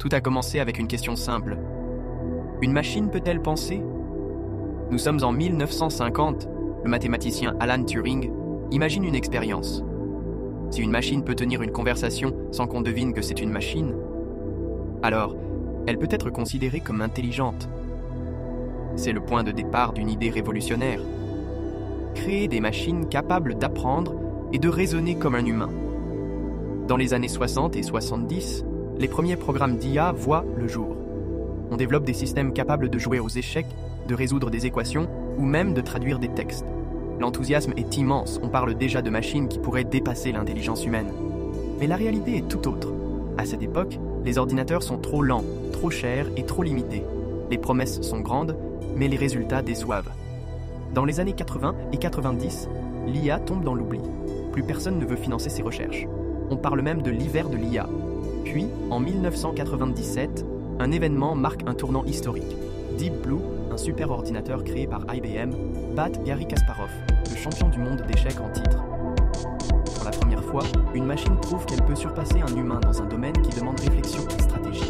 Tout a commencé avec une question simple. Une machine peut-elle penser ? Nous sommes en 1950. Le mathématicien Alan Turing imagine une expérience. Si une machine peut tenir une conversation sans qu'on devine que c'est une machine, alors elle peut être considérée comme intelligente. C'est le point de départ d'une idée révolutionnaire. Créer des machines capables d'apprendre et de raisonner comme un humain. Dans les années 60 et 70, les premiers programmes d'IA voient le jour. On développe des systèmes capables de jouer aux échecs, de résoudre des équations ou même de traduire des textes. L'enthousiasme est immense, on parle déjà de machines qui pourraient dépasser l'intelligence humaine. Mais la réalité est tout autre. À cette époque, les ordinateurs sont trop lents, trop chers et trop limités. Les promesses sont grandes, mais les résultats déçoivent. Dans les années 80 et 90, l'IA tombe dans l'oubli. Plus personne ne veut financer ses recherches. On parle même de l'hiver de l'IA. Puis, en 1997, un événement marque un tournant historique. Deep Blue, un super ordinateur créé par IBM, bat Garry Kasparov, le champion du monde d'échecs en titre. Pour la première fois, une machine prouve qu'elle peut surpasser un humain dans un domaine qui demande réflexion et stratégie.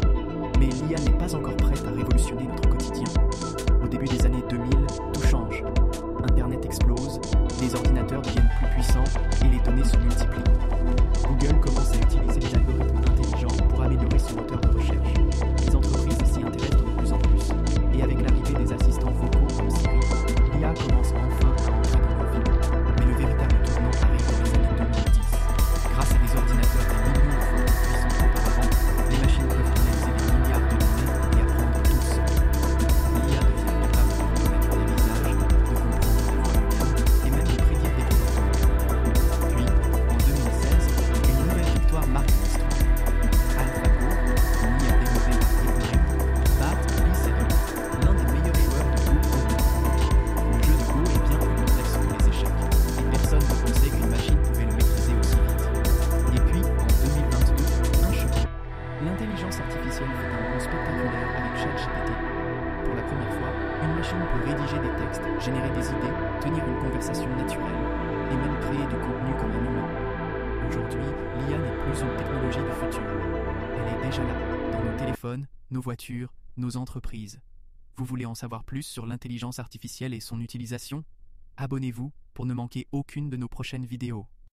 Mais l'IA n'est pas encore prête à révolutionner notre quotidien. Au début des années 2000, tout change. Internet explose, les ordinateurs deviennent plus puissants et les données se multiplient. Google commence à utiliser des algorithmes intelligents pour améliorer son moteur de recherche. Les entreprises s'y intéressent de plus en plus. Et avec l'arrivée des assistants vocaux comme Siri, l'IA commence enfin à entrer dans nos vies. Mais le véritable tournant arrive dans les années 2010. Grâce à des ordinateurs des millions de fois plus puissants qu'auparavant, les machines peuvent analyser des milliards de données et apprendre toutes seules. L'IA devient capable de reconnaître des visages, de comprendre des voix humaines et même de prédire des comportements. Puis, en 2016, une nouvelle victoire marque l'histoire. AlphaGo, une IA développée par DeepMind, bat Lee Sedol, l'un des meilleurs joueurs de Go au monde. Le jeu de Go est bien plus complexe que les échecs, et personne ne pensait qu'une machine pouvait le maîtriser aussi vite. Et puis, en 2022, un choc. L'intelligence artificielle fait un bond spectaculaire avec ChatGPT. Pour la première fois, une machine peut rédiger des textes, générer des idées, tenir une conversation naturelle, et même créer du contenu comme un humain. Aujourd'hui, l'IA n'est plus une technologie du futur. Elle est déjà là, dans nos téléphones, nos voitures, nos entreprises. Vous voulez en savoir plus sur l'intelligence artificielle et son utilisation ? Abonnez-vous pour ne manquer aucune de nos prochaines vidéos.